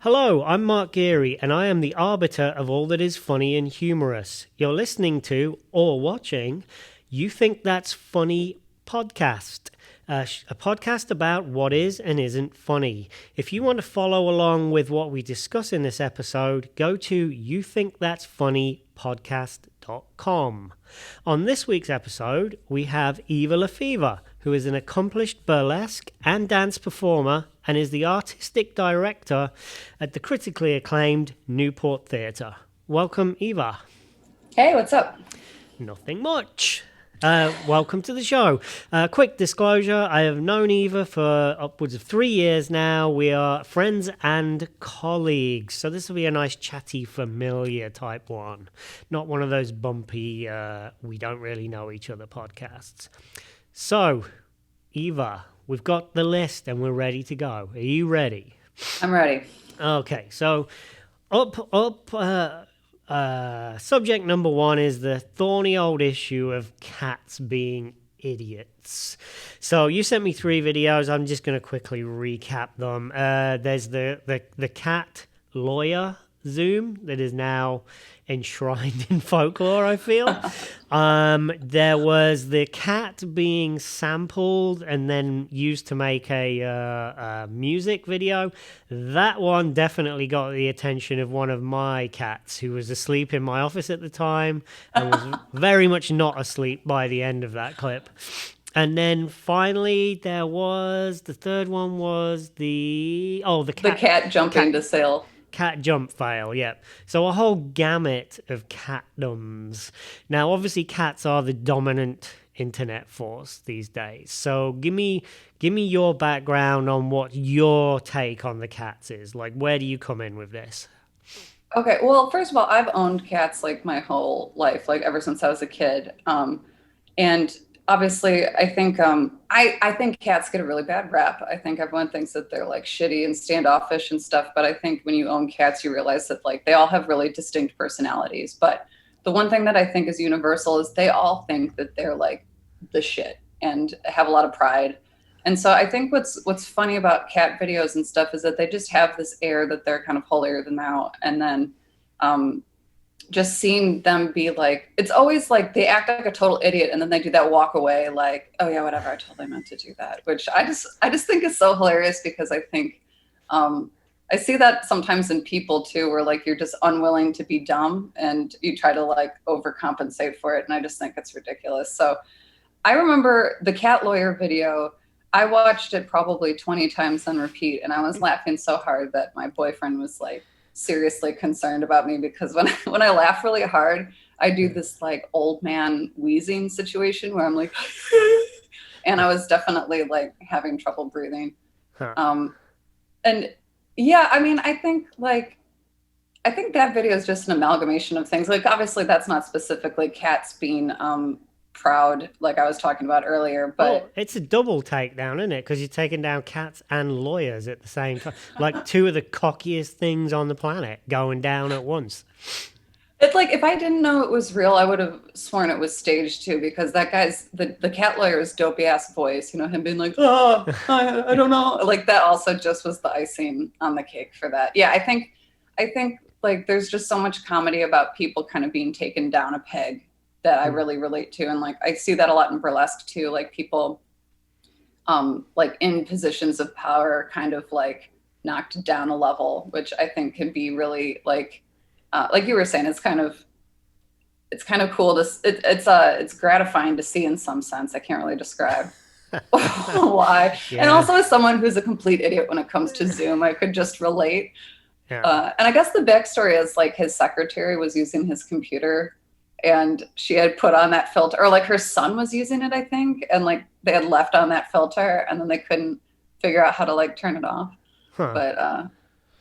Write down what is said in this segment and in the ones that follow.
Hello, I'm Mark Geary, and I am the arbiter of all that is funny and humorous. You're listening to, or watching, You Think That's Funny podcast, a podcast about what is and isn't funny. If you want to follow along with what we discuss in this episode, go to youthinkthat'sfunnypodcast.com. On this week's episode, we have Eva LaFeva, who is an accomplished burlesque and dance performer and is the artistic director at the critically acclaimed Newport Theatre. Welcome, Eva. Hey, what's up? Nothing much. Welcome to the show. Quick disclosure, I have known Eva for upwards of 3 years now. We are friends and colleagues, so this will be a nice chatty, familiar type one. Not one of those bumpy, we don't really know each other podcasts. So, Eva, we've got the list and we're ready to go. Are you ready? I'm ready. Okay, so subject number one is the thorny old issue of cats being idiots. So you sent me 3 videos. I'm just going to quickly recap them. There's the cat lawyer Zoom that is now enshrined in folklore, I feel. There was the cat being sampled and then used to make a music video. That one definitely got the attention of one of my cats who was asleep in my office at the time and was very much not asleep by the end of that clip. And then finally, there was the third one was the cat jumping to sail. Cat jump fail, yeah. So a whole gamut of catdoms. Now, obviously, cats are the dominant internet force these days. So give me your background on what your take on the cats is. Like, where do you come in with this? Okay, well, first of all, I've owned cats like my whole life, like ever since I was a kid. And obviously, I think I think cats get a really bad rap. I think everyone thinks that they're like shitty and standoffish and stuff. But I think when you own cats, you realize that like they all have really distinct personalities. But the one thing that I think is universal is they all think that they're like the shit and have a lot of pride. And so I think what's funny about cat videos and stuff is that they just have this air that they're kind of holier than thou. And then just seeing them be like, it's always like they act like a total idiot and then they do that walk away like, oh yeah, whatever, I totally meant to do that, which I just think is so hilarious because I think I see that sometimes in people too, where like you're just unwilling to be dumb and you try to like overcompensate for it. And I just think it's ridiculous. So I remember the cat lawyer video. I watched it probably 20 times on repeat and I was laughing so hard that my boyfriend was like, seriously concerned about me because when I laugh really hard, I do this like old man wheezing situation where I'm like, and I was definitely like having trouble breathing. And yeah, I mean, I think that video is just an amalgamation of things. Like, obviously that's not specifically cats being proud like I was talking about earlier, but well, it's a double takedown, isn't it? Because you're taking down cats and lawyers at the same time, like 2 of the cockiest things on the planet going down at once. It's like if I didn't know it was real, I would have sworn it was staged too, because that guy's the cat lawyer's dopey ass voice, you know, him being like, oh, I don't know, like that also just was the icing on the cake for that. Yeah, I think like there's just so much comedy about people kind of being taken down a peg that I really relate to. And like, I see that a lot in burlesque too. Like people, like in positions of power kind of like knocked down a level, which I think can be really like you were saying, it's kind of cool to, it's gratifying to see in some sense. I can't really describe why. Yeah. And also as someone who's a complete idiot when it comes to Zoom, I could just relate. Yeah. And I guess the backstory is like his secretary was using his computer and she had put on that filter, or like her son was using it, I think. And like they had left on that filter and then they couldn't figure out how to like turn it off. Huh. But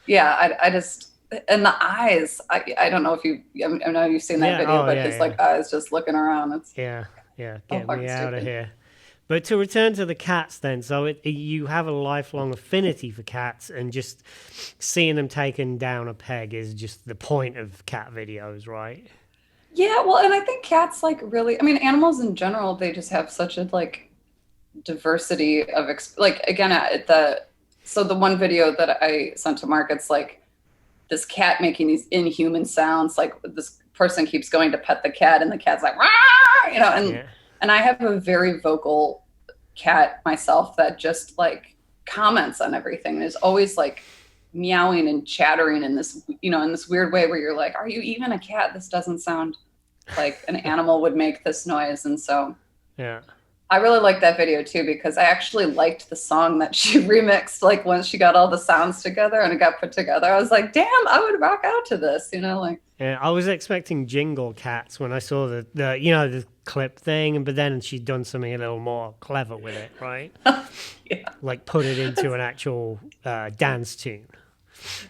yeah, I just, and the eyes, I don't know if I know you've seen that video, but his like eyes just looking around. It's get me out of here. But to return to the cats then, so you have a lifelong affinity for cats and just seeing them taken down a peg is just the point of cat videos, right? Yeah, well, and I think cats like really, I mean, animals in general, they just have such a like diversity of, like, again, so the one video that I sent to Mark, it's like this cat making these inhuman sounds. Like this person keeps going to pet the cat and the cat's like, "Rah!" You know, and I have a very vocal cat myself that just like comments on everything and is always like meowing and chattering in this, you know, in this weird way where you're like, are you even a cat? This doesn't sound like an animal would make this noise. And so yeah, I really liked that video too, because I actually liked the song that she remixed. Like once she got all the sounds together and it got put together, I was like, damn, I would rock out to this, you know, like. Yeah, I was expecting Jingle Cats when I saw the you know, the clip thing, but then she'd done something a little more clever with it, right? Yeah. Like put it into an actual dance tune.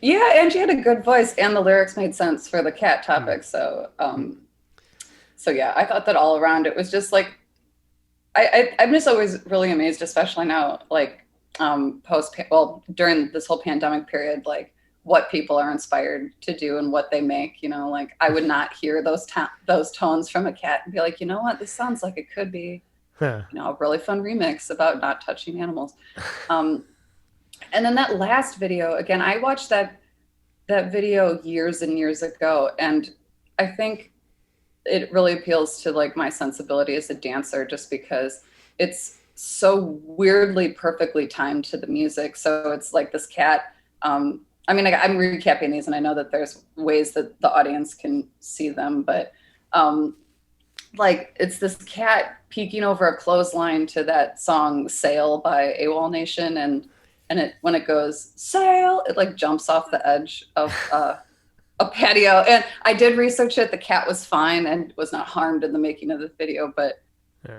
Yeah, and she had a good voice, and the lyrics made sense for the cat topic. So, so yeah, I thought that all around it was just like, I'm just always really amazed, especially now, like during this whole pandemic period, like what people are inspired to do and what they make. You know, like I would not hear those tones from a cat and be like, you know what, this sounds like it could be, you know, a really fun remix about not touching animals. And then that last video, again, I watched that video years and years ago, and I think it really appeals to like my sensibility as a dancer, just because it's so weirdly perfectly timed to the music. So it's like this cat. I mean, I'm recapping these, and I know that there's ways that the audience can see them, but like it's this cat peeking over a clothesline to that song "Sail" by AWOL Nation, and it, when it goes sail, it like jumps off the edge of a patio. And I did research it. The cat was fine and was not harmed in the making of the video. But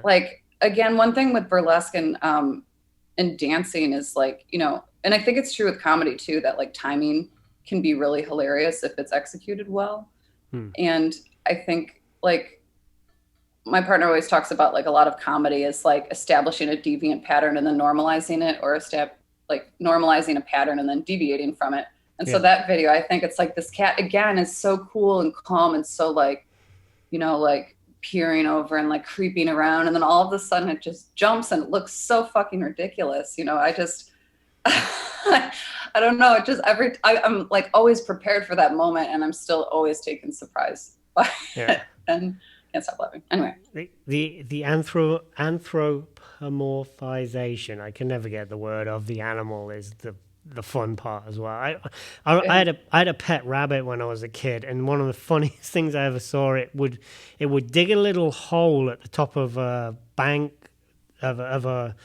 like, again, one thing with burlesque and dancing is like, you know, and I think it's true with comedy too, that like timing can be really hilarious if it's executed well. And I think like my partner always talks about like a lot of comedy is like establishing a deviant pattern and then normalizing it, or like normalizing a pattern and then deviating from it. And so that video, I think it's like this cat again is so cool and calm and so like, you know, like peering over and like creeping around. And then all of a sudden it just jumps and it looks so fucking ridiculous. You know, I just, I don't know. It just I'm like always prepared for that moment, and I'm still always taken surprise by it. And can't stop laughing. Anyway. The anthropomorphization, I can never get the word of the animal, is the fun part as well. I had a pet rabbit when I was a kid, and one of the funniest things I ever saw, it would dig a little hole at the top of a bank of a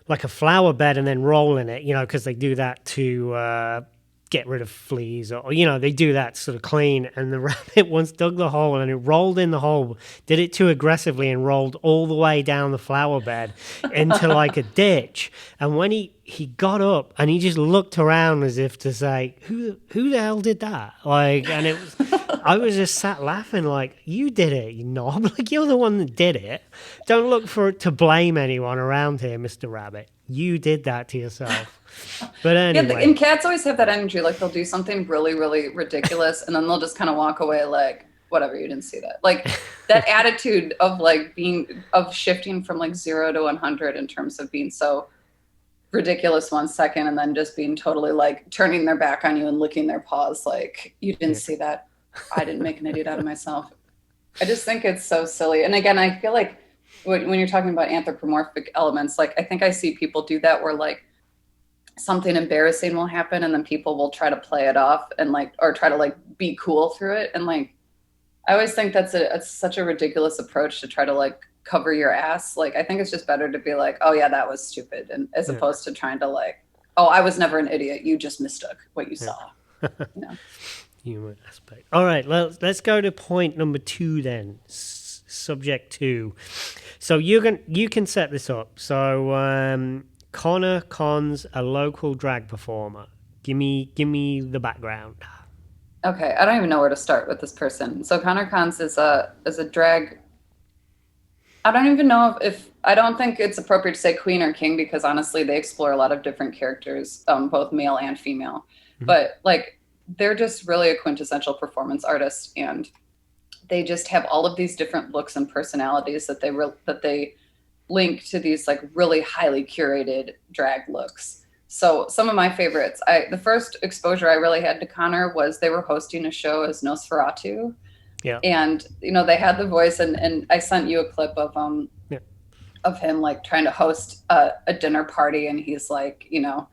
like a flower bed and then roll in it, you know, because they do that to get rid of fleas, or you know, they do that sort of clean. And the rabbit once dug the hole and it rolled in the hole, did it too aggressively and rolled all the way down the flower bed into like a ditch. And when he got up and he just looked around as if to say, who the hell did that? Like, and it was I was just sat laughing like, you did it, you knob. Like, you're the one that did it. Don't look to blame anyone around here, Mr. Rabbit. You did that to yourself. But anyway. Yeah, and cats always have that energy. Like they'll do something really, really ridiculous, and then they'll just kind of walk away like, whatever, you didn't see that. Like that attitude of like shifting from like 0 to 100 in terms of being so ridiculous 1 second, and then just being totally like turning their back on you and licking their paws like, you didn't see that. I didn't make an idiot out of myself. I just think it's so silly. And again, I feel like when you're talking about anthropomorphic elements, like I think I see people do that where like something embarrassing will happen and then people will try to play it off and like, or try to like be cool through it. And like, I always think it's such a ridiculous approach to try to like cover your ass. Like, I think it's just better to be like, oh yeah, that was stupid. And as opposed to trying to like, oh, I was never an idiot. You just mistook what you saw. You know? Human aspect. All right, let's go to point number 2 then. Subject 2. So you can set this up. So Connor Con's a local drag performer. Give me the background. Okay, I don't even know where to start with this person. So Connor Cons is a drag. I don't even know if I don't think it's appropriate to say queen or king, because honestly they explore a lot of different characters, both male and female. Mm-hmm. But like, they're just really a quintessential performance artist, and they just have all of these different looks and personalities that they link to these like really highly curated drag looks. So some of my favorites, the first exposure I really had to Connor was they were hosting a show as Nosferatu. Yeah. And, you know, they had the voice, and I sent you a clip Yeah. of him like trying to host a dinner party, and he's like, you know,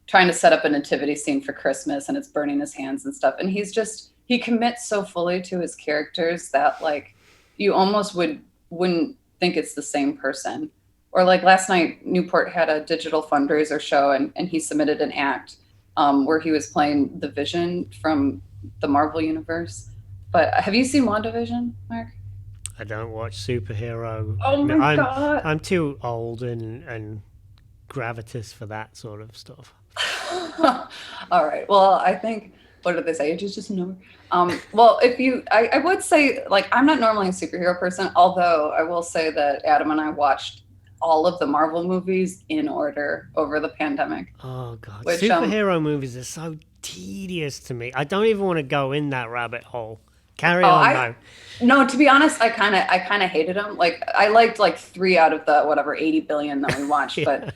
trying to set up a nativity scene for Christmas, and it's burning his hands and stuff. And he commits so fully to his characters that like you almost wouldn't think it's the same person. Or like last night, Newport had a digital fundraiser show, and he submitted an act where he was playing the Vision from the Marvel universe. But have you seen WandaVision, Mark? I don't watch superhero. Oh my God. I'm too old and gravitas for that sort of stuff. All right. Well, I think, what did they say? Age is just a number. Well, I would say, like, I'm not normally a superhero person, although I will say that Adam and I watched all of the Marvel movies in order over the pandemic. Oh God, which, superhero movies are so tedious to me. I don't even want to go in that rabbit hole. Carry on, though. No, to be honest, I kind of hated them. Like, I liked like 3 out of the whatever 80 billion that we watched, Yeah.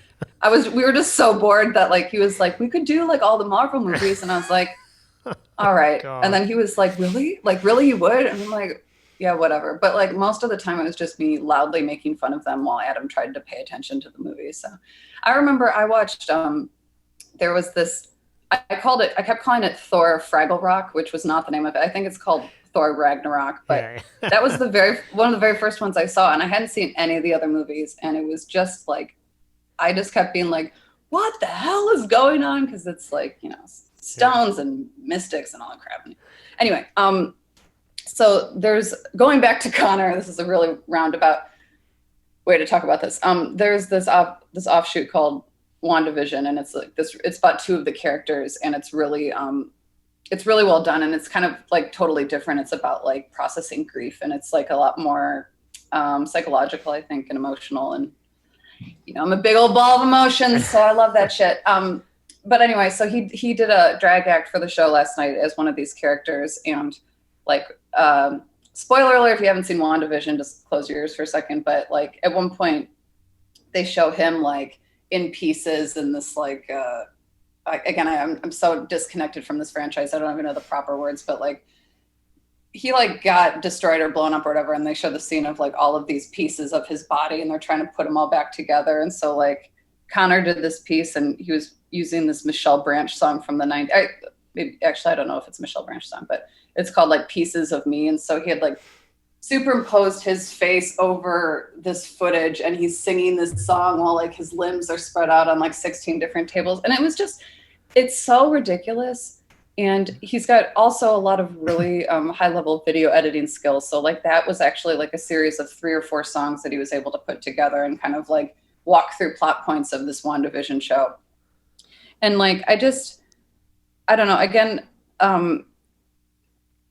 but we were just so bored that like he was like, we could do like all the Marvel movies, and I was like, all right. God. And then he was like, really? Like, really you would? And I'm like, yeah, whatever. But like most of the time it was just me loudly making fun of them while Adam tried to pay attention to the movie. So I remember I watched, there was this, I kept calling it Thor Fraggle Rock, which was not the name of it. I think it's called Thor Ragnarok, but Yeah. that was one of the very first ones I saw, and I hadn't seen any of the other movies. And it was just like, I just kept being like, what the hell is going on? Because it's like, you know, stones and mystics and all that crap. Anyway, so there's, going back to Connor, this is a really roundabout way to talk about this. There's this offshoot called WandaVision, and it's like this, it's about 2 of the characters, and it's really well done, and it's kind of like totally different. It's about like processing grief, and it's like a lot more psychological, I think, and emotional. And, you know, I'm a big old ball of emotions, so I love that shit. But anyway, so he did a drag act for the show last night as one of these characters, and like, spoiler alert, if you haven't seen WandaVision, just close your ears for a second. But like at one point they show him like in pieces in this like, again, I'm so disconnected from this franchise. I don't even know the proper words, but like he like got destroyed or blown up or whatever. And they show the scene of like all of these pieces of his body, and they're trying to put them all back together. And so like Connor did this piece, and he was using this Michelle Branch song from the 90s. Actually, I don't know if it's a Michelle Branch song, but it's called like Pieces of Me. And so he had like superimposed his face over this footage, and he's singing this song while like his limbs are spread out on like 16 different tables. And it was just, it's so ridiculous. And he's got also a lot of really high level video editing skills. So like that was actually like a series of 3 or 4 songs that he was able to put together and kind of like walk through plot points of this WandaVision show. And like, I don't know, again,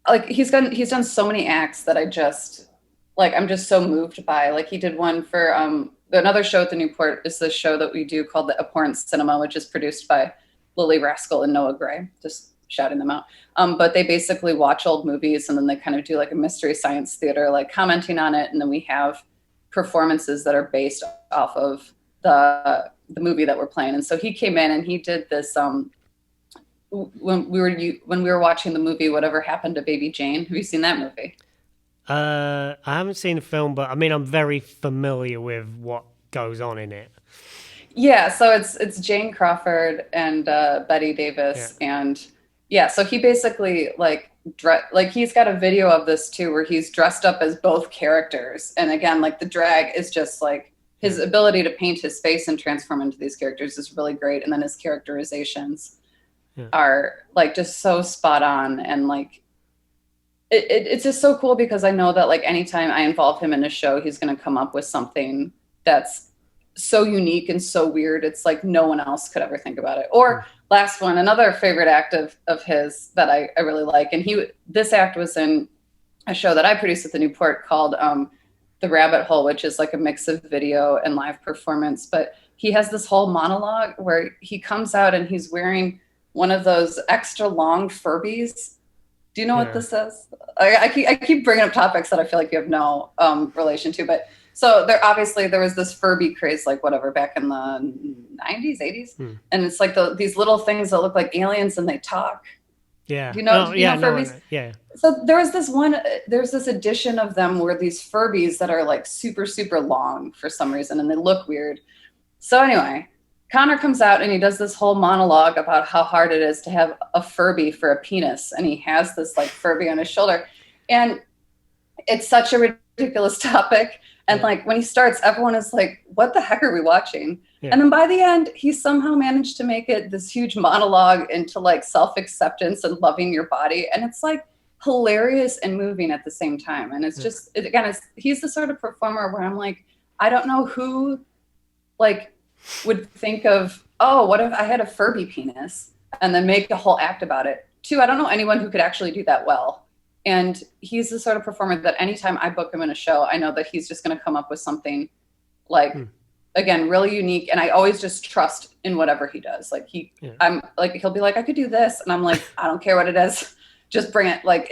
like he's done so many acts that I just like, I'm just so moved by. Like he did one for another show at the Newport is this show that we do called The Abhorrent Cinema, which is produced by Lily Raskell and Noah Gray, just shouting them out. But they basically watch old movies, and then they kind of do like a mystery science theater, like commenting on it. And then we have performances that are based off of the movie that we're playing. And so he came in and he did this, when we were watching the movie Whatever Happened to Baby Jane. Have you seen that movie? I haven't seen the film, but I mean, I'm very familiar with what goes on in it. Yeah, so it's Jane Crawford and Betty Davis, and yeah, so he basically like he's got a video of this too, where he's dressed up as both characters, and again, like the drag is just like his ability to paint his face and transform into these characters is really great, and then his characterizations are like just so spot on, and like it's just so cool because I know that like anytime I involve him in a show, he's going to come up with something that's so unique and so weird. It's like no one else could ever think about it. Or last one, another favorite act of his that I really like, and this act was in a show that I produced at the Newport called The Rabbit Hole, which is like a mix of video and live performance. But he has this whole monologue where he comes out and he's wearing one of those extra long Furbies. Do you know what this is? I keep bringing up topics that I feel like you have no relation to, but So there was this Furby craze, like whatever, back in the 90s, 80s. And it's like these little things that look like aliens and they talk. Yeah. Do you know Furbies? No, yeah. So there's this edition of them where these Furbies that are like super, super long for some reason, and they look weird. So anyway, Connor comes out and he does this whole monologue about how hard it is to have a Furby for a penis. And he has this like Furby on his shoulder. And it's such a ridiculous topic. And like when he starts, everyone is like, what the heck are we watching? Yeah. And then by the end, he somehow managed to make it this huge monologue into like self-acceptance and loving your body. And it's like hilarious and moving at the same time. And it's just, he's the sort of performer where I'm like, I don't know who like would think of, oh, what if I had a Furby penis and then make a whole act about it. Two, I don't know anyone who could actually do that well. And he's the sort of performer that anytime I book him in a show, I know that he's just going to come up with something like, again, really unique. And I always just trust in whatever he does. Like I'm like, he'll be like, I could do this. And I'm like, I don't care what it is. Just bring it. Like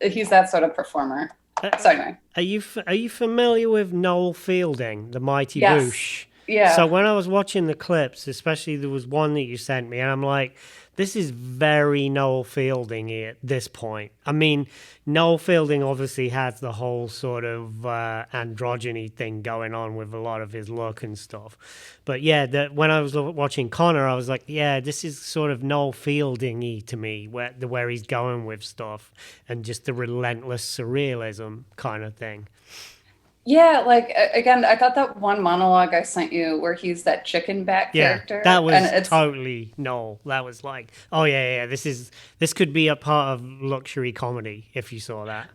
he's that sort of performer. So anyway. Are you familiar with Noel Fielding, the Mighty Boosh? Yeah. So when I was watching the clips, especially there was one that you sent me, and I'm like, this is very Noel Fielding at this point. I mean, Noel Fielding obviously has the whole sort of androgyny thing going on with a lot of his look and stuff. But yeah, when I was watching Connor, I was like, yeah, this is sort of Noel Fielding-y to me, where he's going with stuff and just the relentless surrealism kind of thing. Yeah, like, again, I thought that one monologue I sent you where he's that chicken bat character. That was totally Noel. That was like, oh, yeah, this could be a part of luxury comedy if you saw that.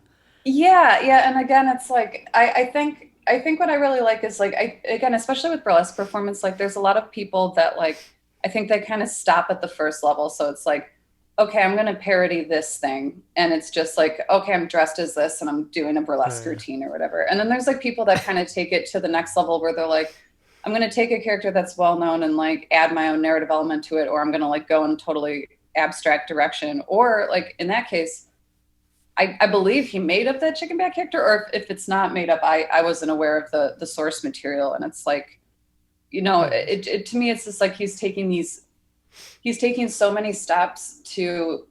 Yeah, and again, it's like, I think what I really like is, like, again, especially with burlesque performance, like, there's a lot of people that, like, I think they kind of stop at the first level. So it's like, okay, I'm going to parody this thing. And it's just like, okay, I'm dressed as this and I'm doing a burlesque routine or whatever. And then there's like people that kind of take it to the next level where they're like, I'm going to take a character that's well known and like add my own narrative element to it. Or I'm going to like go in a totally abstract direction. Or like in that case, I believe he made up that chicken bat character. Or if it's not made up, I wasn't aware of the source material. And it's like, you know, it to me, it's just like he's taking so many steps to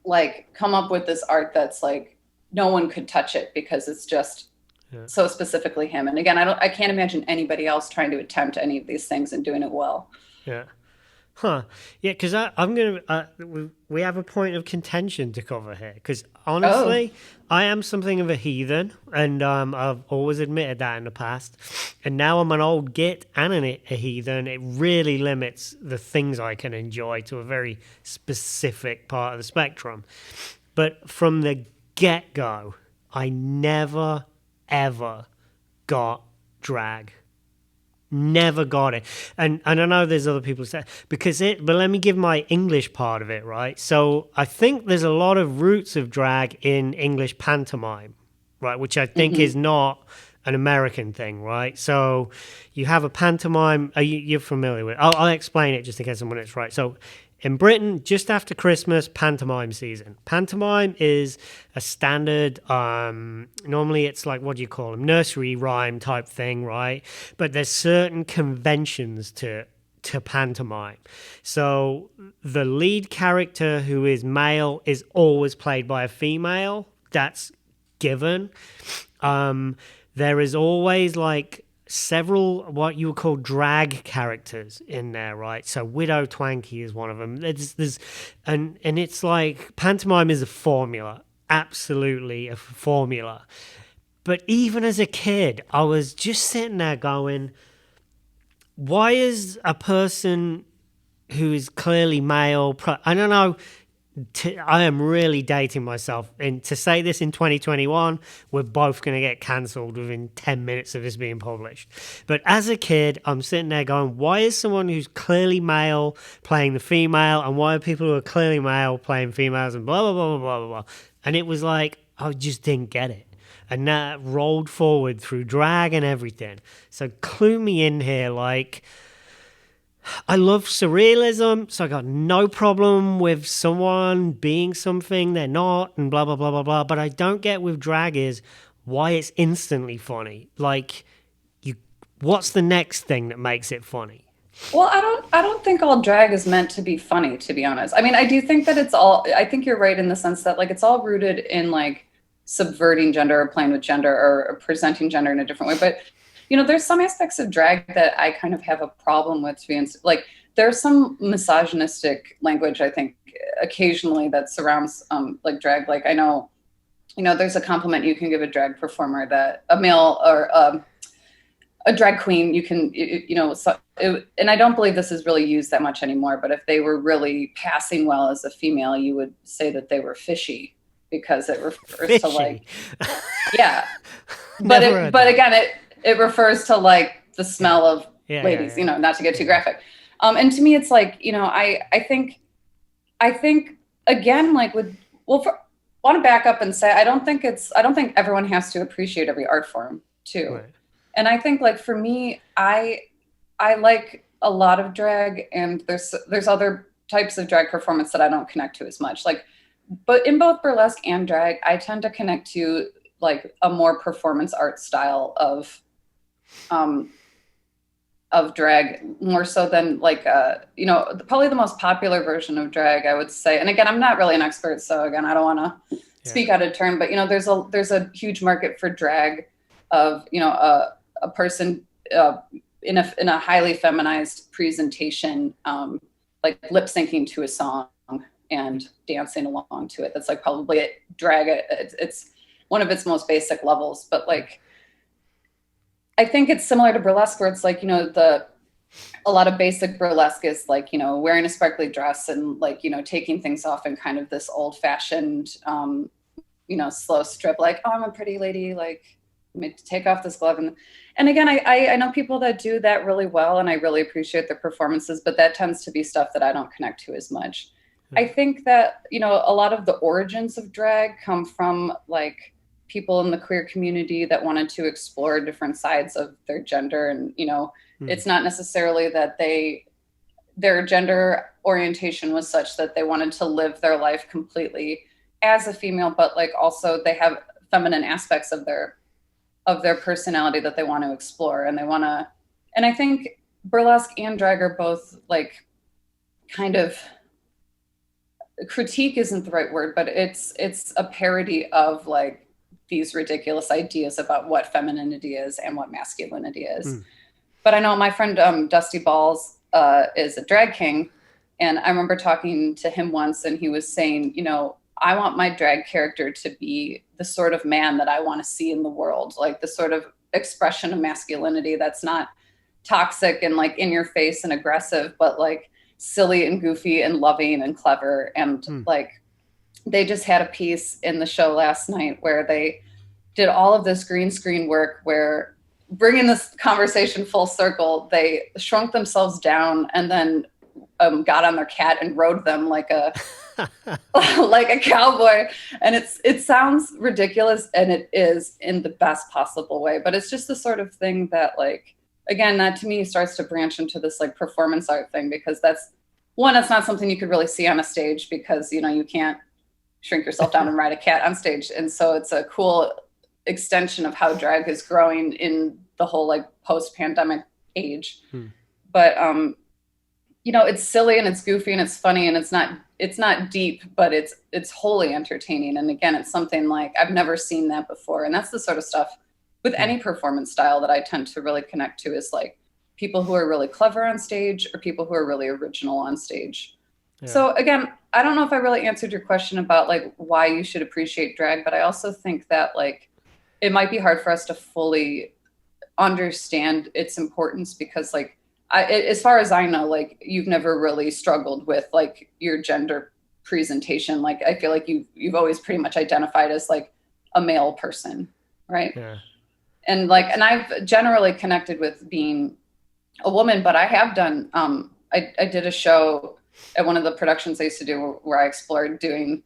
like come up with this art that's like no one could touch it because it's just so specifically him. And again, I can't imagine anybody else trying to attempt any of these things and doing it well. Yeah. Huh. Yeah, because we have a point of contention to cover here. Because honestly, I am something of a heathen, and I've always admitted that in the past. And now I'm an old git and a heathen. It really limits the things I can enjoy to a very specific part of the spectrum. But from the get-go, I never, ever got drag. Never got it. And I know there's other people say but let me give my English part of it, right? So I think there's a lot of roots of drag in English pantomime, right? Which I think is not an American thing, right? So you have a pantomime, you're familiar with it. I'll explain it just in case someone is right. So in Britain, just after Christmas, pantomime season. Pantomime is a standard, normally it's like, what do you call them? Nursery rhyme type thing, right? But there's certain conventions to pantomime. So the lead character who is male is always played by a female. That's given. There is always like several what you would call drag characters in there, right? So Widow Twanky is one of them. And it's like pantomime is a formula, absolutely a formula. But even as a kid, I was just sitting there going, why is a person who is clearly male? I don't know. I am really dating myself. And to say this in 2021, we're both going to get cancelled within 10 minutes of this being published. But as a kid, I'm sitting there going, why is someone who's clearly male playing the female? And why are people who are clearly male playing females? And blah, blah, blah, blah, blah, blah. And it was like, I just didn't get it. And that rolled forward through drag and everything. So clue me in here, like, I love surrealism, so I got no problem with someone being something they're not and blah, blah, blah, blah, blah. But I don't get with drag is, why it's instantly funny. Like, what's the next thing that makes it funny? Well, I don't think all drag is meant to be funny, to be honest. I mean, I do think that I think you're right in the sense that like it's all rooted in like subverting gender or playing with gender or presenting gender in a different way. But there's some aspects of drag that I kind of have a problem with, to be like there's some misogynistic language, I think, occasionally that surrounds like drag. Like I know, there's a compliment you can give a drag performer that a male or a drag queen, you can, and I don't believe this is really used that much anymore, but if they were really passing well as a female, you would say that they were fishy because it refers Fishy. to like, yeah. But again, it refers to like the smell of ladies, not to get too graphic. And to me, it's like, I think again, like want to back up and say, I don't think everyone has to appreciate every art form too. Right. And I think like for me, I like a lot of drag, and there's other types of drag performance that I don't connect to as much. Like, but in both burlesque and drag, I tend to connect to like a more performance art style of drag, more so than like probably the most popular version of drag, I would say. And again, I'm not really an expert, so again, I don't want to speak out of turn, but there's a huge market for drag of a person in a highly feminized presentation, like lip syncing to a song and dancing along to it. That's like probably drag. It's one of its most basic levels, but like I think it's similar to burlesque, where it's like a lot of basic burlesque is like wearing a sparkly dress and like taking things off in kind of this old fashioned slow strip, like, oh, I'm a pretty lady, like let me take off this glove. And again, I know people that do that really well, and I really appreciate their performances, but that tends to be stuff that I don't connect to as much. I think that, a lot of the origins of drag come from like people in the queer community that wanted to explore different sides of their gender. And, it's not necessarily that their gender orientation was such that they wanted to live their life completely as a female, but like also they have feminine aspects of their personality that they want to explore, and and I think burlesque and drag are both like kind of, critique isn't the right word, but it's a parody of like these ridiculous ideas about what femininity is and what masculinity is. But I know my friend Dusty Balls is a drag king, and I remember talking to him once, and he was saying, I want my drag character to be the sort of man that I want to see in the world, like the sort of expression of masculinity that's not toxic and like in your face and aggressive, but like silly and goofy and loving and clever. And like they just had a piece in the show last night where they did all of this green screen work, where bringing this conversation full circle, they shrunk themselves down and then got on their cat and rode them like a like a cowboy. And it sounds ridiculous, and it is in the best possible way, but it's just the sort of thing that like, again, that to me starts to branch into this like performance art thing, because that's not something you could really see on a stage, because you can't shrink yourself down and ride a cat on stage. And so it's a cool extension of how drag is growing in the whole like post-pandemic age. But it's silly and it's goofy and it's funny, and it's not deep, but it's wholly entertaining. And again, it's something like I've never seen that before. And that's the sort of stuff with any performance style that I tend to really connect to, is like people who are really clever on stage or people who are really original on stage. So again, I don't know if I really answered your question about like why you should appreciate drag, but I also think that like it might be hard for us to fully understand its importance, because like as far as I know, like you've never really struggled with like your gender presentation. Like I feel like you've always pretty much identified as like a male person, right? Yeah. And I've generally connected with being a woman, but I have done I did a show at one of the productions I used to do where I explored doing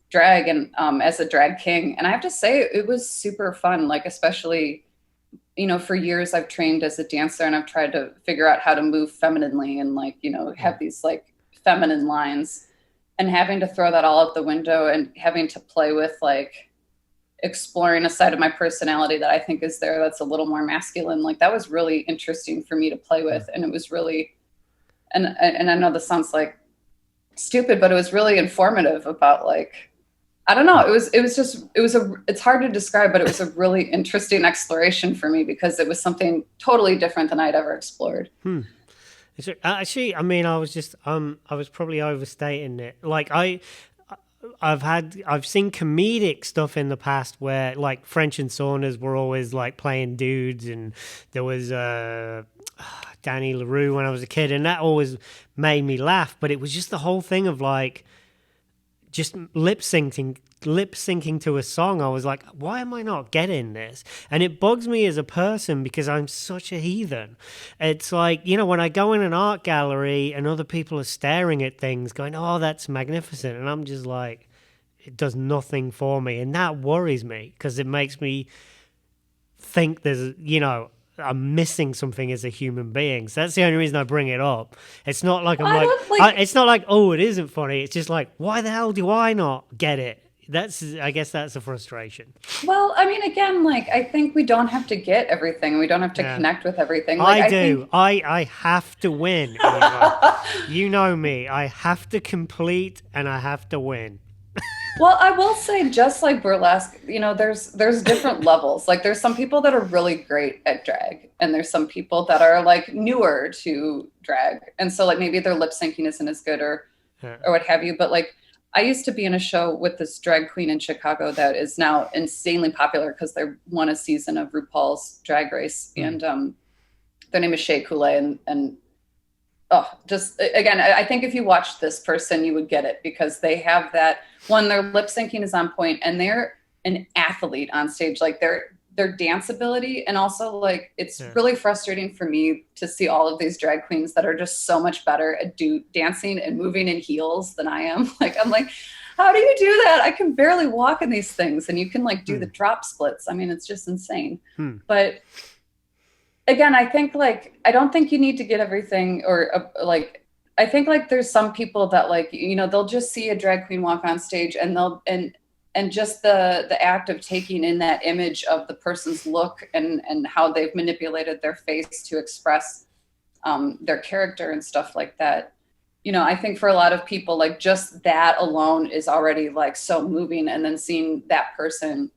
drag and as a drag king. And I have to say it was super fun, like especially for years I've trained as a dancer, and I've tried to figure out how to move femininely and like, have these like feminine lines, and having to throw that all out the window and having to play with like exploring a side of my personality that I think is there that's a little more masculine. Like that was really interesting for me to play with. And it was really, and I know this sounds like stupid, but it was really informative about like, I don't know. It's hard to describe, but it was a really interesting exploration for me because it was something totally different than I'd ever explored. Actually, I mean, I was probably overstating it. Like I've seen comedic stuff in the past where like French and Saunders were always like playing dudes, and there was Danny LaRue when I was a kid, and that always made me laugh. But it was just the whole thing of like just lip syncing to a song. I was like, why am I not getting this? And it bugs me as a person because I'm such a heathen. It's like, you know, when I go in an art gallery and other people are staring at things going, oh, that's magnificent, and I'm just like, it does nothing for me, and that worries me because it makes me think there's, you know, I'm missing something as a human being. So that's the only reason I bring it up. It's not like it's not like, oh, it isn't funny. It's just like, why the hell do I not get it? I guess that's a frustration. Well, I mean, again, like I think we don't have to get everything. We don't have to connect with everything. Like, I do. I have to win. You know me. I have to complete and I have to win. Well, I will say, just like burlesque, you know, there's different levels. Like there's some people that are really great at drag, and there's some people that are like newer to drag, and so like maybe their lip syncing isn't as good or what have you. But like I used to be in a show with this drag queen in Chicago that is now insanely popular because they won a season of RuPaul's Drag Race, and their name is Shea Coulee, and oh, just again, I think if you watched this person, you would get it because they have that one, their lip syncing is on point, and they're an athlete on stage. Like their dance ability, and also like it's really frustrating for me to see all of these drag queens that are just so much better at dancing and moving in heels than I am. Like I'm like, how do you do that? I can barely walk in these things, and you can like do the drop splits. I mean, it's just insane. But again, I think like, I don't think you need to get everything or like, I think like there's some people that like, you know, they'll just see a drag queen walk on stage and and just the act of taking in that image of the person's look and how they've manipulated their face to express their character and stuff like that. You know, I think for a lot of people, like just that alone is already like so moving. And then seeing that person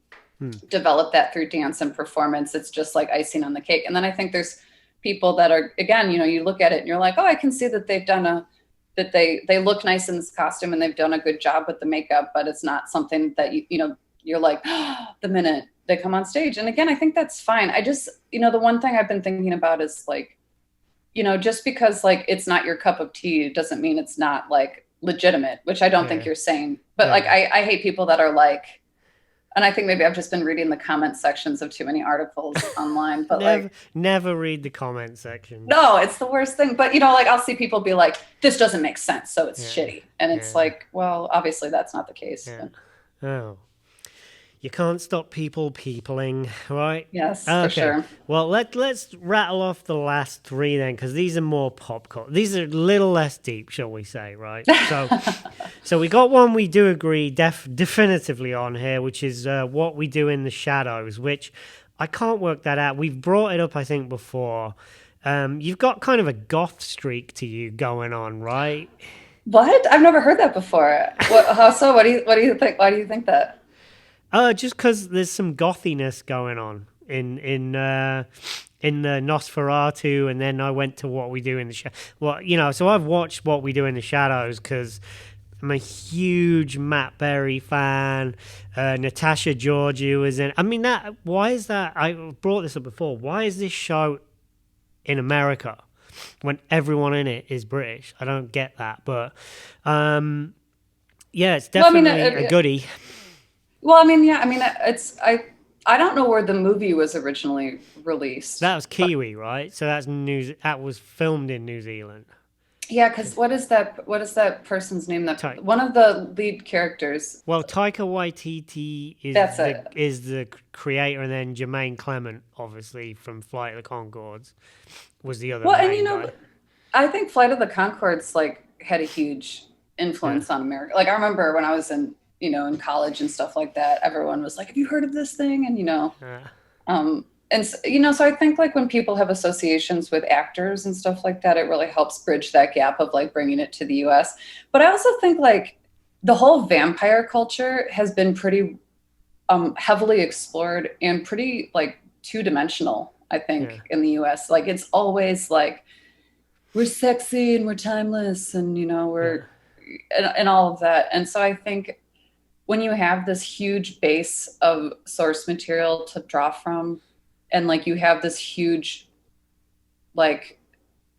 develop that through dance and performance, it's just like icing on the cake. And then I think there's people that are, again, you know, you look at it and you're like, oh, I can see that they've done that they look nice in this costume and they've done a good job with the makeup, but it's not something that you know, you're like, oh, the minute they come on stage. And again, I think that's fine. I just, you know, the one thing I've been thinking about is like, you know, just because like it's not your cup of tea doesn't mean it's not like legitimate, which I don't think you're saying. But like I hate people that are like, and I think maybe I've just been reading the comment sections of too many articles online, but never read the comment section. No, it's the worst thing. But you know, like I'll see people be like, this doesn't make sense, so it's shitty. And it's like, well, obviously that's not the case. Oh. You can't stop peopling, right? Yes, for sure. Well, let's rattle off the last three then, because these are more pop culture. These are a little less deep, shall we say, right? So we got one we do agree definitively on here, which is what we do in the shadows, which I can't work that out. We've brought it up, I think, before. You've got kind of a goth streak to you going on, right? What? I've never heard that before. How so? What do you think? Why do you think that? Just because there's some gothiness going on in the Nosferatu, and then I went to What We Do in the Shadows. Well, you know, so I've watched What We Do in the Shadows because I'm a huge Matt Berry fan. Natasha Georgiou is in. I mean, why is that? I brought this up before. Why is this show in America when everyone in it is British? I don't get that, but yeah, it's definitely a goodie. Well, I mean, I don't know where the movie was originally released. That was Kiwi, right? So that was filmed in New Zealand. Yeah, because what is that person's name? One of the lead characters. Well, Taika Waititi is the creator, and then Jermaine Clement, obviously from Flight of the Conchords, was the other. Well, and you know, I think Flight of the Conchords like had a huge influence on America. Like I remember when I was in in college and stuff like that, everyone was like, have you heard of this thing? And, so I think like when people have associations with actors and stuff like that, it really helps bridge that gap of like bringing it to the US. But I also think like the whole vampire culture has been pretty heavily explored and pretty like two-dimensional, I think, in the US. Like it's always like, we're sexy and we're timeless and, we're and all of that. And so I think when you have this huge base of source material to draw from, and like you have this huge, like,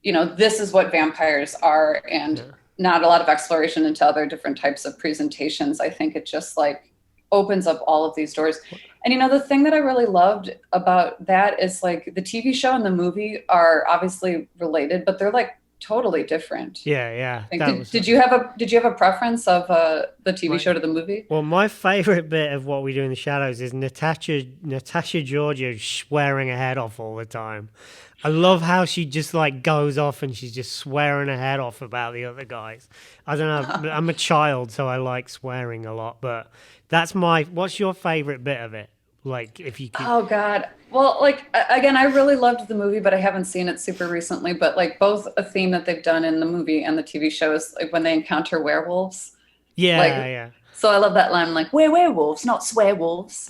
this is what vampires are, and not a lot of exploration into other different types of presentations, I think it just like opens up all of these doors. And the thing that I really loved about that is like the TV show and the movie are obviously related, but they're like totally different. Yeah. Like, did you have a preference of the TV show to the movie? Well, my favorite bit of What We Do in the Shadows is Natasha Georgia swearing her head off all the time. I love how she just like goes off and she's just swearing her head off about the other guys. I don't know. I'm a child, so I like swearing a lot, but what's your favorite bit of it? Like if you could... Oh God. Well, like again, I really loved the movie, but I haven't seen it super recently, but like both a theme that they've done in the movie and the TV show is like when they encounter werewolves. Yeah. So I love that line, like, we're werewolves, not swearwolves.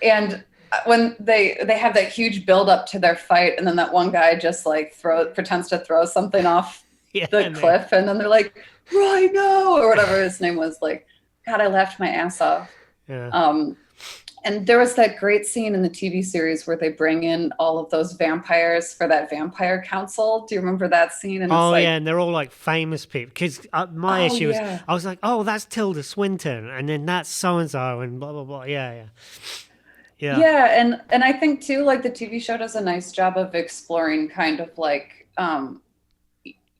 And when they have that huge build up to their fight, and then that one guy just like pretends to throw something off the cliff, and then they're like, Rhino, or whatever his name was, like, God, I laughed my ass off. Yeah. And there was that great scene in the TV series where they bring in all of those vampires for that vampire council. Do you remember that scene? And and they're all like famous people. Because my issue was, I was like, oh, that's Tilda Swinton, and then that's so-and-so, and blah, blah, blah. Yeah. Yeah, and I think, too, like, the TV show does a nice job of exploring kind of, like,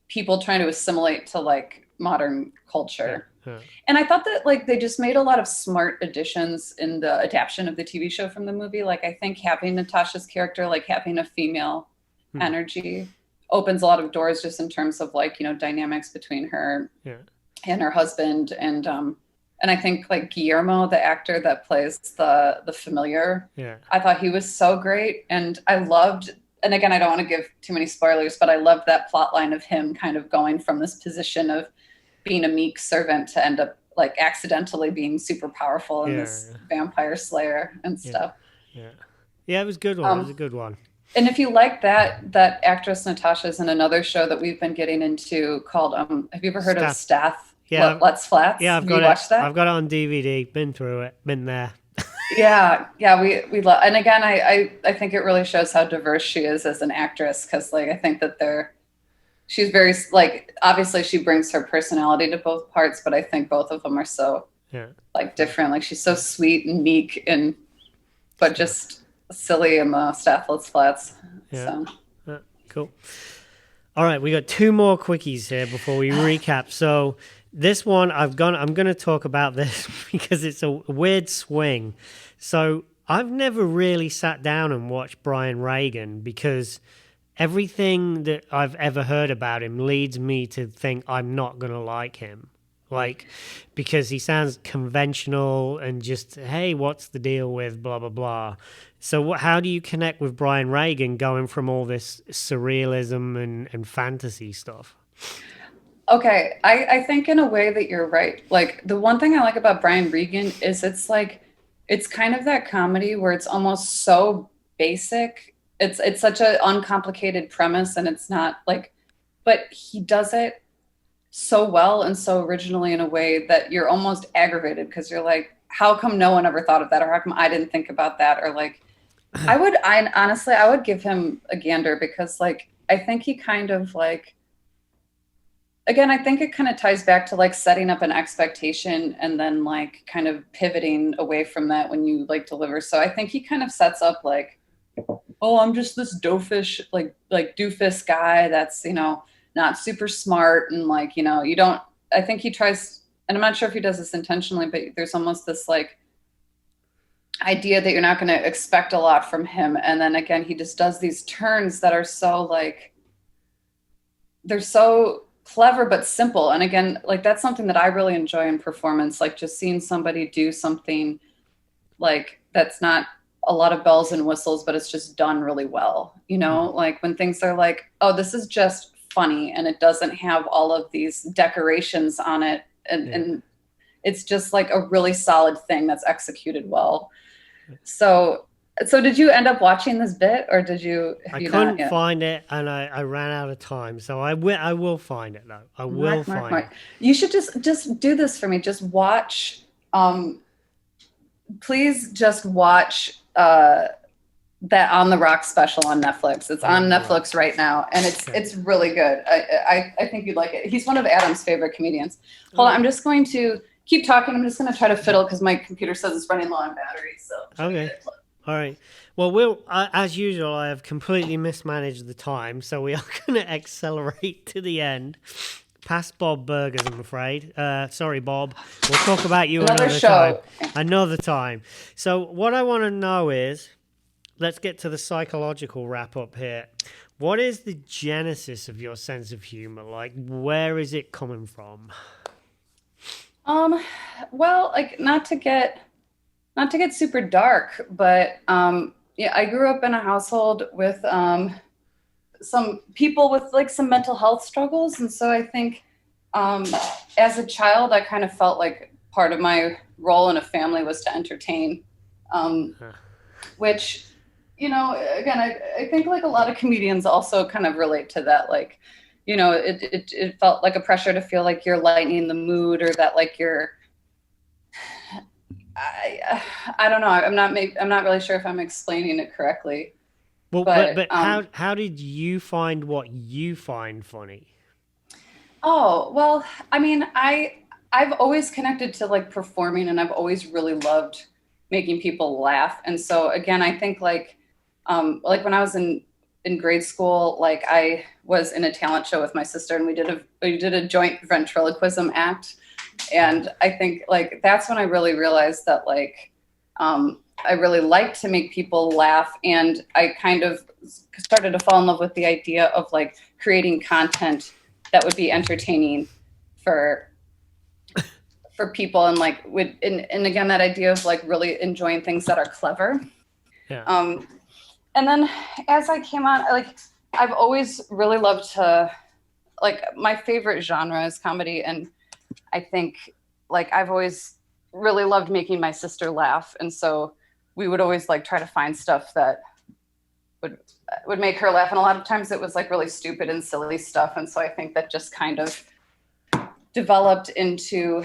people trying to assimilate to, like, modern culture. Yeah. And I thought that like they just made a lot of smart additions in the adaptation of the TV show from the movie. Like I think having Natasha's character, like having a female energy, opens a lot of doors just in terms of like, dynamics between her and her husband. And I think like Guillermo, the actor that plays the familiar, I thought he was so great. And I loved, and again, I don't want to give too many spoilers, but I loved that plot line of him kind of going from this position of being a meek servant to end up like accidentally being super powerful in this vampire slayer and stuff. Yeah, it was a good one. It was a good one. And if you like that actress Natasha's in another show that we've been getting into called have you ever heard of Stath? Yeah, Let's Flats. Yeah, I've got it. Watched that? I've got it on DVD. Been through it. Been there. Yeah, we love. And again, I think it really shows how diverse she is as an actress, because like I think that she's very like, obviously she brings her personality to both parts, but I think both of them are so like different. Like she's so sweet and meek but just silly in the Stathlet's Flats. Yeah. So. Cool. All right, we got two more quickies here before we recap. So this one I'm going to talk about this because it's a weird swing. So I've never really sat down and watched Brian Regan because everything that I've ever heard about him leads me to think I'm not going to like him. Like, because he sounds conventional and just, hey, what's the deal with blah, blah, blah. So how do you connect with Brian Regan going from all this surrealism and fantasy stuff? Okay, I think in a way that you're right. Like, the one thing I like about Brian Regan is it's kind of that comedy where it's almost so basic. It's such an uncomplicated premise, and it's not like, but he does it so well and so originally in a way that you're almost aggravated because you're like, how come no one ever thought of that? Or how come I didn't think about that? Or like, I would give him a gander because like, I think he kind of like, again, I think it kind of ties back to like setting up an expectation and then like kind of pivoting away from that when you like deliver. So I think he kind of sets up like, oh, I'm just this doofus guy that's, not super smart. And like, I think he tries, and I'm not sure if he does this intentionally, but there's almost this like idea that you're not going to expect a lot from him. And then again, he just does these turns that are so like, they're so clever but simple. And again, like that's something that I really enjoy in performance, like just seeing somebody do something like that's not a lot of bells and whistles, but it's just done really well. You know, like when things are like, oh, this is just funny and it doesn't have all of these decorations on it. And it's just like a really solid thing that's executed well. So did you end up watching this bit, or did you? I couldn't find it, and I ran out of time. So I will find it though. I will find it. You should just do this for me. Just watch. Please just watch that On the Rock special on Netflix. It's on Netflix right now, and it's really good. I think you'd like it. He's one of Adam's favorite comedians. Hold on, I'm just going to keep talking. I'm just going to try to fiddle because my computer says it's running low on battery. So okay. All right. Well, as usual, I have completely mismanaged the time, so we are going to accelerate to the end. Past Bob Burgers, I'm afraid. Sorry, Bob. We'll talk about you another time. Another time. So what I want to know is, let's get to the psychological wrap-up here. What is the genesis of your sense of humor? Like, where is it coming from? Well, like, not to get super dark, but I grew up in a household with some people with like some mental health struggles, and so I think as a child, I kind of felt like part of my role in a family was to entertain, which, you know, again, I think like a lot of comedians also kind of relate to that, like, you know, it felt like a pressure to feel like you're lightening the mood, or that like you're. I don't know. I'm not really sure if I'm explaining it correctly. Well, but how did you find what you find funny? Oh, well, I mean, I've always connected to like performing, and I've always really loved making people laugh. And so again, I think like when I was in grade school, like I was in a talent show with my sister, and we did a joint ventriloquism act. And I think like that's when I really realized that like I really liked to make people laugh, and I kind of started to fall in love with the idea of like creating content that would be entertaining for people, and like and again, that idea of like really enjoying things that are clever. Yeah. And then as I came on, like I've always really loved to, like, my favorite genre is comedy, and I think like I've always really loved making my sister laugh, and so we would always like try to find stuff that would make her laugh, and a lot of times it was like really stupid and silly stuff, and so I think that just kind of developed into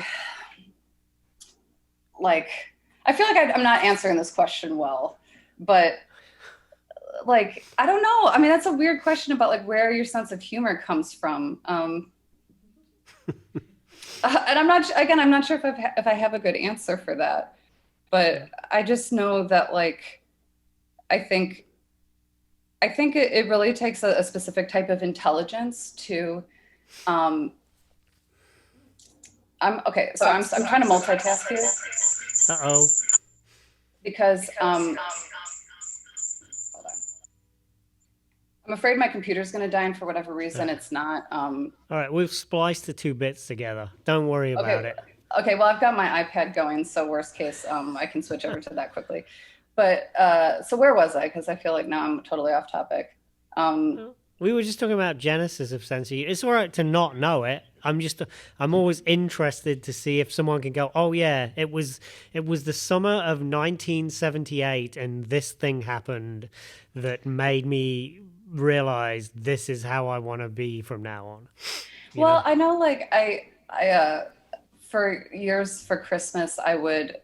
like, I feel like I'm not answering this question well, but like I don't know. I mean, that's a weird question about like where your sense of humor comes from. And I'm not sure if I have a good answer for that, but I just know that like, I think it really takes a specific type of intelligence to, I'm trying to multitask here. Uh-oh. Because, hold on. I'm afraid my computer's going to die, and for whatever reason, it's not. All right, we've spliced the two bits together. Don't worry about it. Okay, well, I've got my iPad going, so worst case, I can switch over to that quickly. But so where was I? Because I feel like now I'm totally off topic. We were just talking about genesis of sense of humor. It's all right to not know it. I'm always interested to see if someone can go, oh yeah, it was the summer of 1978, and this thing happened that made me realize this is how I want to be from now on. Well, I know, like I for years for Christmas, I would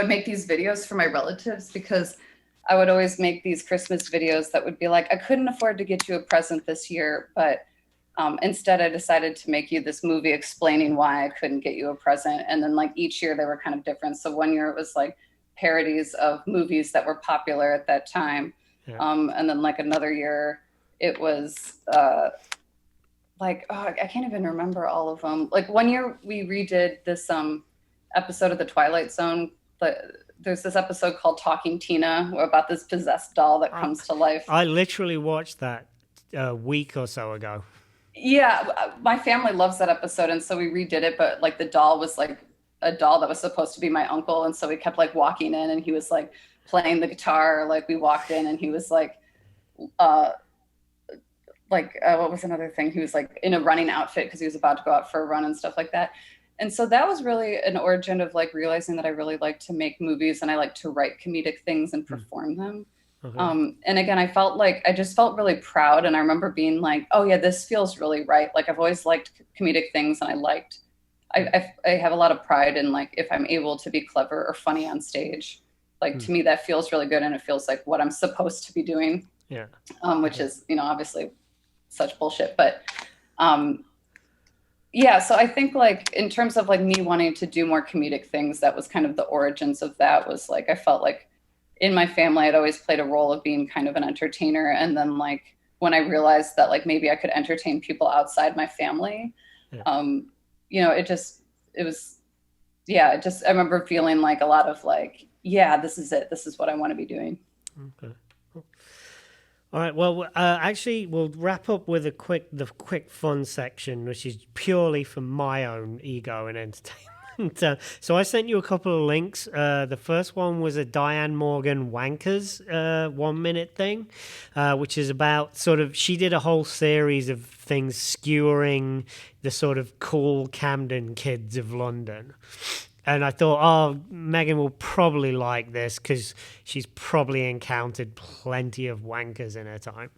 make these videos for my relatives, because I would always make these Christmas videos that would be like, I couldn't afford to get you a present this year, but instead I decided to make you this movie explaining why I couldn't get you a present. And then like each year they were kind of different. So one year it was like parodies of movies that were popular at that time. Yeah. And then like another year it was I can't even remember all of them. Like one year we redid this episode of The Twilight Zone, but there's this episode called Talking Tina about this possessed doll that comes to life. I literally watched that a week or so ago. Yeah, my family loves that episode, and so we redid it. But like the doll was like a doll that was supposed to be my uncle, and so we kept like walking in, and he was like playing the guitar. Like we walked in, and he was uh, what was another thing? He was like in a running outfit because he was about to go out for a run and stuff like that. And so that was really an origin of like realizing that I really like to make movies and I like to write comedic things and perform them. Okay. And again, I just felt really proud. And I remember being like, oh yeah, this feels really right. Like I've always liked comedic things and I have a lot of pride in like, if I'm able to be clever or funny on stage, like to me, that feels really good. And it feels like what I'm supposed to be doing. Yeah. Which is, obviously such bullshit, but, yeah, so I think like in terms of like me wanting to do more comedic things, that was kind of the origins of that. Was like I felt like in my family I'd always played a role of being kind of an entertainer, and then like when I realized that like maybe I could entertain people outside my family, Yeah. it was I remember feeling like a lot of like, yeah, this is it, this is what I want to be doing. Okay. Cool. All right. Well, actually, we'll wrap up with the quick fun section, which is purely for my own ego and entertainment. So I sent you a couple of links. The first one was a Diane Morgan Wankers 1 minute thing, which is about she did a whole series of things skewering the sort of cool Camden kids of London. And I thought, oh, Megan will probably like this because she's probably encountered plenty of wankers in her time.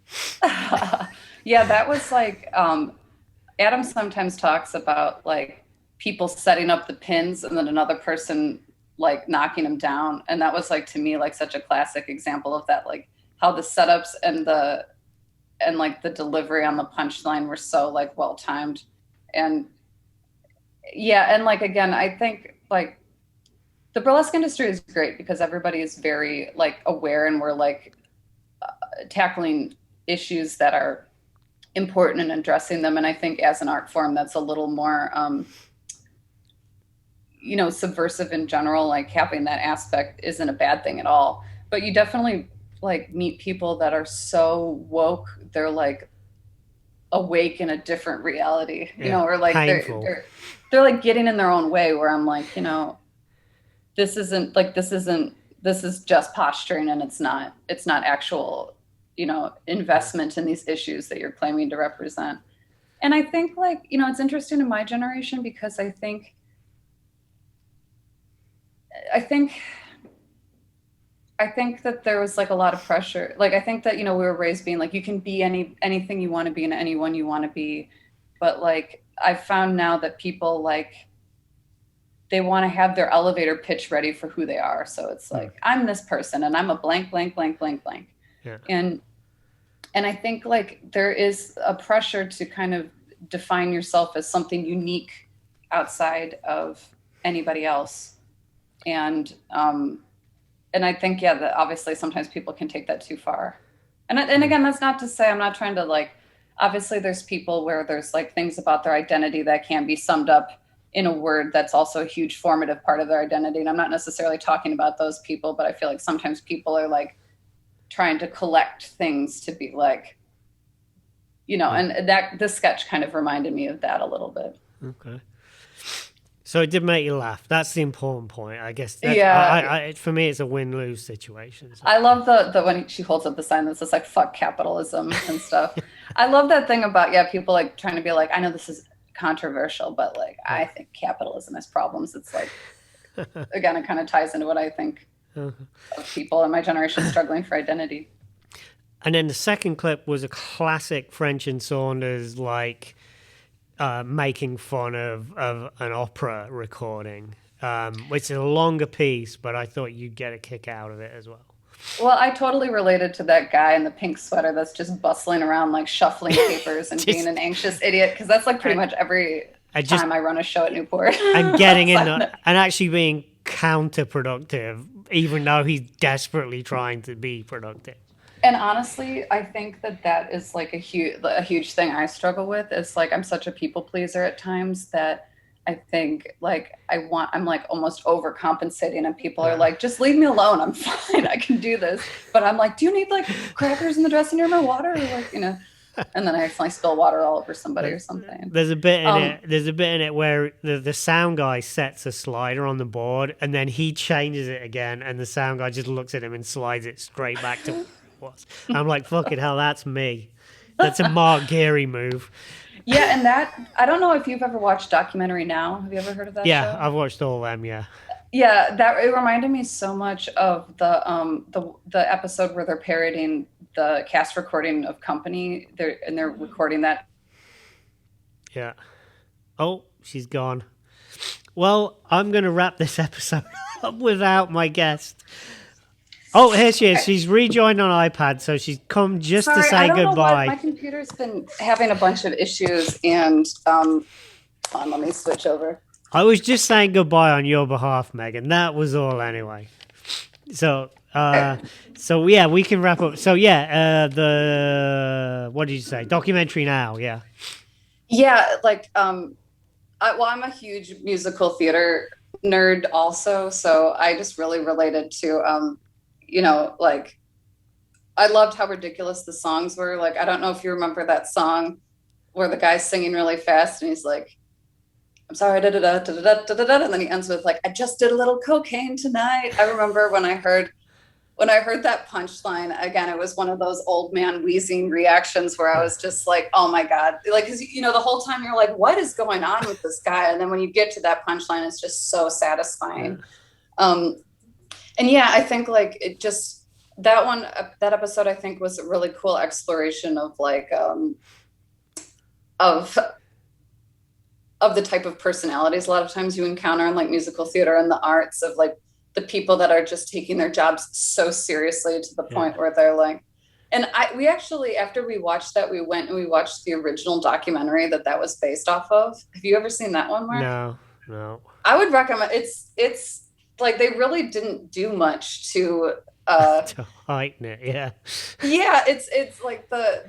Yeah, that was like Adam sometimes talks about like people setting up the pins and then another person like knocking them down, and that was like to me like such a classic example of that, like how the setups and like the delivery on the punchline were so like well timed. And yeah, and like again, I think like the burlesque industry is great because everybody is very like aware, and we're like tackling issues that are important and addressing them. And I think as an art form that's a little more subversive in general, like having that aspect isn't a bad thing at all. But you definitely like meet people that are so woke, they're like awake in a different reality, or like they're like getting in their own way, where I'm like, this is just posturing, and it's not actual, investment in these issues that you're claiming to represent. And I think like, it's interesting in my generation because I think that there was like a lot of pressure. Like, I think that, we were raised being like, you can be anything you want to be and anyone you want to be. But like, I found now that people like, they want to have their elevator pitch ready for who they are. So it's like, I'm this person and I'm a blank, blank, blank, blank, blank. Yeah. And I think like there is a pressure to kind of define yourself as something unique outside of anybody else. And I think, yeah, that obviously sometimes people can take that too far. And again, that's not to say I'm not trying to like, obviously there's people where there's like things about their identity that can be summed up in a word that's also a huge formative part of their identity. And I'm not necessarily talking about those people, but I feel like sometimes people are like trying to collect things to be like, and that this sketch kind of reminded me of that a little bit. Okay. So it did make you laugh. That's the important point, I guess. Yeah. For me, it's a win-lose situation. So. I love the when she holds up the sign that says like "fuck capitalism" and stuff. I love that thing about people like trying to be like, I know this is controversial, but like I think capitalism has problems. It's like, again, it kind of ties into what I think of people in my generation struggling for identity. And then the second clip was a classic French and Saunders, like making fun of an opera recording, which is a longer piece, but I thought you'd get a kick out of it as well. Well, I totally related to that guy in the pink sweater that's just bustling around, like shuffling papers and being an anxious idiot, because that's like pretty much every time I run a show at Newport. And getting in and actually being counterproductive, even though he's desperately trying to be productive. And honestly, I think that is like a huge thing I struggle with. It's like I'm such a people pleaser at times that I think like I'm like almost overcompensating, and people are like, just leave me alone. I'm fine. I can do this. But I'm like, do you need like crackers in the dressing room or water? Or like, and then I accidentally spill water all over somebody or something. There's a bit in it. There's a bit in it where the sound guy sets a slider on the board, and then he changes it again, and the sound guy just looks at him and slides it straight back to what it was. I'm like, fucking hell, that's me. That's a Mark Geary move. Yeah, and that, I don't know if you've ever watched Documentary Now. Have you ever heard of that show? Yeah, I've watched all of them. Yeah. Yeah, that it reminded me so much of the episode where they're parodying the cast recording of Company. They're recording that. Yeah. Oh, she's gone. Well, I'm going to wrap this episode up without my guest. Oh, here she is. She's rejoined on iPad, so she's come just to say goodbye. My computer's been having a bunch of issues, and hold on, let me switch over. I was just saying goodbye on your behalf, Megan. That was all anyway. So yeah, we can wrap up. So yeah, what did you say? Documentary Now, yeah. Yeah, like I'm a huge musical theater nerd also, so I just really related to like I loved how ridiculous the songs were. Like, I don't know if you remember that song where the guy's singing really fast and he's like, I'm sorry, da da da da da da da, and then he ends with like, I just did a little cocaine tonight. I remember when I heard that punchline again, it was one of those old man wheezing reactions where I was just like, oh my God, like, cause the whole time you're like, what is going on with this guy? And then when you get to that punchline, it's just so satisfying. And yeah, I think like it just, that episode, I think was a really cool exploration of like, of the type of personalities a lot of times you encounter in like musical theater and the arts, of like the people that are just taking their jobs so seriously to the point where they're like, and we actually, after we watched that, we went and we watched the original documentary that was based off of. Have you ever seen that one, Mark? No. I would recommend. It's like they really didn't do much to heighten it. Yeah. Yeah, it's like the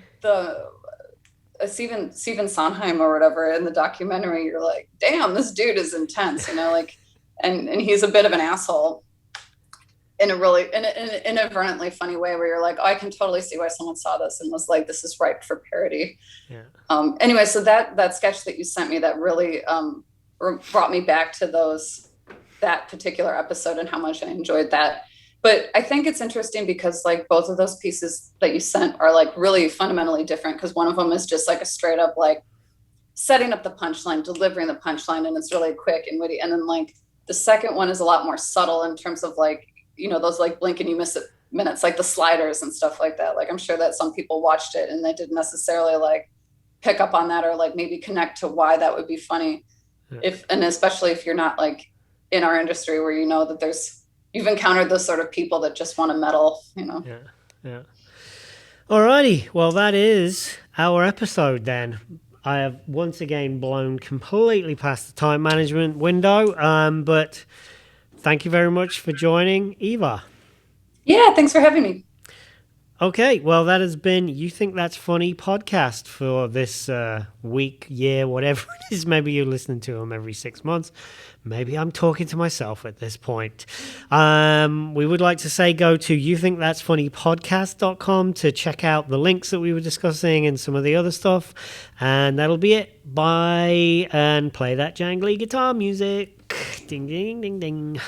Stephen Sondheim or whatever in the documentary, you're like, damn, this dude is intense, like, and he's a bit of an asshole in a really in an inadvertently funny way where you're like, oh, I can totally see why someone saw this and was like, this is ripe for parody. Yeah. Anyway, so that sketch that you sent me, that really brought me back to that particular episode and how much I enjoyed that. But I think it's interesting because like both of those pieces that you sent are like really fundamentally different, because one of them is just like a straight up like setting up the punchline, delivering the punchline, and it's really quick and witty. And then like the second one is a lot more subtle in terms of like, those like blink and you miss it minutes, like the sliders and stuff like that. Like I'm sure that some people watched it and they didn't necessarily like pick up on that or like maybe connect to why that would be funny. And especially if you're not like in our industry where that you've encountered those sort of people that just want to meddle, Yeah. Alrighty. Well, that is our episode then. I have once again blown completely past the time management window, but thank you very much for joining, Eva. Yeah, thanks for having me. Okay, well, that has been You Think That's Funny podcast for this week, year, whatever it is. Maybe you're listening to them every 6 months. Maybe I'm talking to myself at this point. We would like to say go to youthinkthat'sfunnypodcast.com to check out the links that we were discussing and some of the other stuff. And that'll be it. Bye, and play that jangly guitar music. Ding, ding, ding, ding.